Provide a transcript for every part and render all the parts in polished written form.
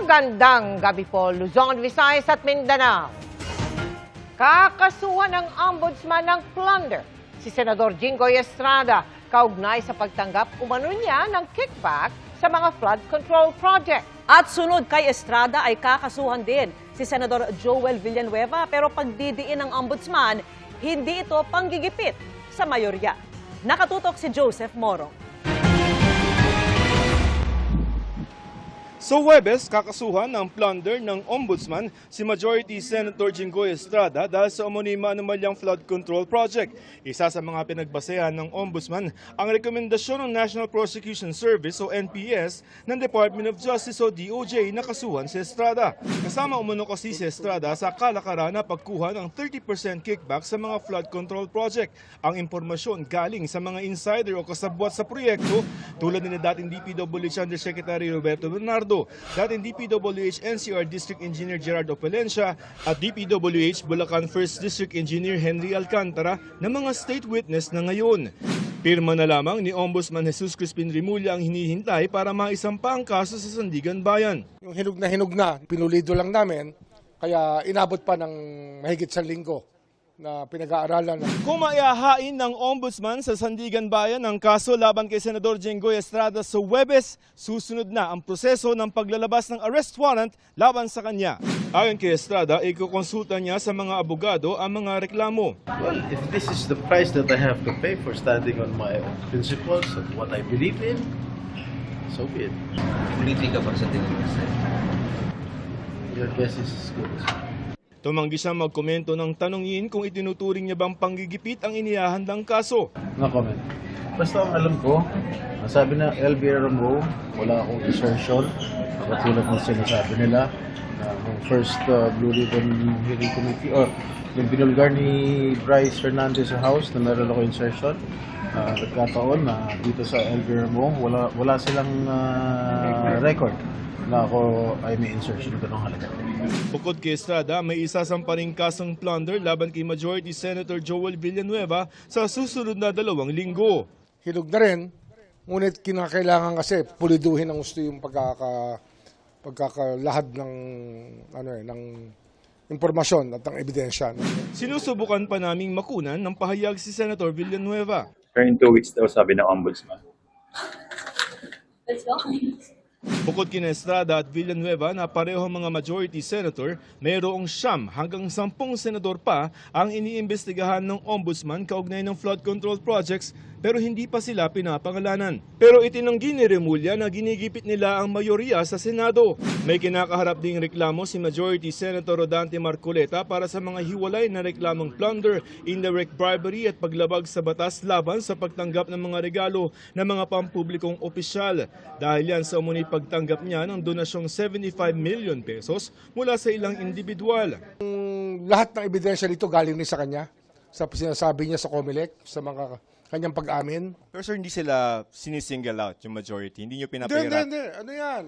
Magandang gabi po, Luzon, Visayas at Mindanao. Kakasuhan ng Ombudsman ng plunder si Senador Jinggoy Estrada kaugnay sa pagtanggap umano niya ng kickback sa mga flood control project. At sunod kay Estrada ay kakasuhan din si Senador Joel Villanueva pero pagdidiin ng Ombudsman, hindi ito panggigipit sa mayorya. Nakatutok si Joseph Moro. Sa Huwebes, kakasuhan ng plunder ng Ombudsman si Majority Senator Jinggoy Estrada dahil sa umunima anomalyang flood control project. Isa sa mga pinagbasehan ng Ombudsman ang rekomendasyon ng National Prosecution Service o NPS ng Department of Justice o DOJ na kasuhan si Estrada. Kasama umano kasi si Estrada sa kalakaran na pagkuha ng 30% kickback sa mga flood control project. Ang impormasyon galing sa mga insider o kasabwat sa proyekto tulad ni dating DPWH Undersecretary Roberto Bernardo, dating DPWH NCR District Engineer Gerard Opalencia at DPWH Bulacan 1st District Engineer Henry Alcantara na mga state witness na ngayon. Pirma na lamang ni Ombudsman Jesus Crispin Rimulya ang hinihintay para maisampa ang kaso sa Sandigan Bayan. Yung hinog na, pinulido lang namin, kaya inabot pa ng mahigit sa linggo na pinag-aaralan. Kung maihahain ng Ombudsman sa Sandigan Bayan ang kaso laban kay Senador Jinggoy Estrada sa Huwebes, susunod na ang proseso ng paglalabas ng arrest warrant laban sa kanya. Ayon kay Estrada, ikukonsulta niya sa mga abogado ang mga reklamo. Well, if this is the price that I have to pay for standing on my own principles and what I believe in, so be it. Puliti ka pa sa tingin mo, sir? Your guess is as good as mine. Tumanggi siya magkomento ng tanungin kung itinuturing niya bang panggigipit ang inihahandang kaso. No comment. Basta ang alam ko, sabi na LBRMO, wala akong insertion. Katulad ng sinasabi nila, yung first Blue Ribbon Hearing Committee, or yung binulgar ni Bryce Fernandez sa House na meron ako insertion. Nagkataon na dito sa LBRMO, wala silang record na ako ay may insertion ng ganong halaga. Bukod kay Estrada, may isasampa ring kasong plunder laban kay Majority Senator Joel Villanueva sa susunod na 2 linggo. Hinog na rin, ngunit kinakailangan kasi puliduhin ng gusto yung pagkakalahad ng, ng impormasyon at ng ebidensya. Sinusubukan pa naming makunan ng pahayag si Senator Villanueva. Pero in 2 weeks daw sabi ng Ombudsman. Let's go. Bukod kina Estrada at Villanueva na pareho mga majority senator, mayroong 9 hanggang 10 senador pa ang iniimbestigahan ng Ombudsman kaugnay ng flood control projects pero hindi pa sila pinapangalanan. Pero itinanggi ni Rimulya na ginigipit nila ang mayorya sa Senado. May kinakaharap ding reklamo si Majority Senator Rodante Marcoleta para sa mga hiwalay na reklamong plunder, indirect bribery at paglabag sa batas laban sa pagtanggap ng mga regalo ng mga pampublikong opisyal. Dahil yan sa umunit pagtanggap niya ng donasyong 75 million pesos mula sa ilang individual. Lahat ng ebidensya dito galing rin sa kanya, sa sinasabi niya sa COMELEC, sa mga kanyang pag-amin. Pero sir, hindi sila sinisingle out yung majority? Hindi nyo pinapahirat? Hindi. Ano yan?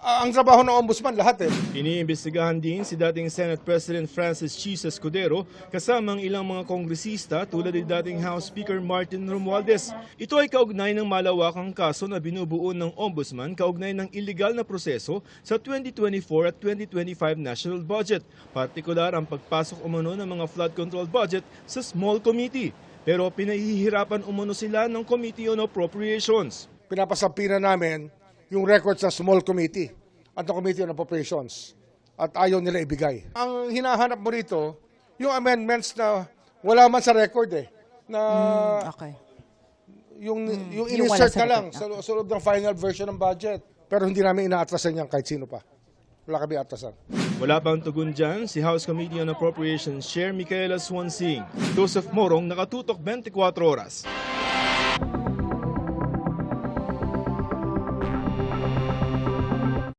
Ang trabaho ng Ombudsman, lahat eh. Iniimbestigahan din si dating Senate President Francis Chis Escudero kasama ang ilang mga kongresista tulad ni dating House Speaker Martin Romualdez. Ito ay kaugnay ng malawakang kaso na binubuo ng Ombudsman kaugnay ng iligal na proseso sa 2024 at 2025 national budget. Partikular ang pagpasok umano ng mga flood control budget sa small committee. Pero pinahihirapan umano sila ng Committee on Appropriations. Pinapasampina namin yung records sa small committee at the Committee on Appropriations at ayaw nila ibigay. Ang hinahanap mo rito, yung amendments na wala man sa record na Okay. yung Yung wala in-insert sa na lang record. sa loob ng final version ng budget. Pero hindi namin inaatrasan yan kahit sino pa. Wala kami atrasan. Wala pang tugon dyan si House Committee on Appropriations Chair Micaela Swansing. Joseph Morong, Nakatutok 24 Oras.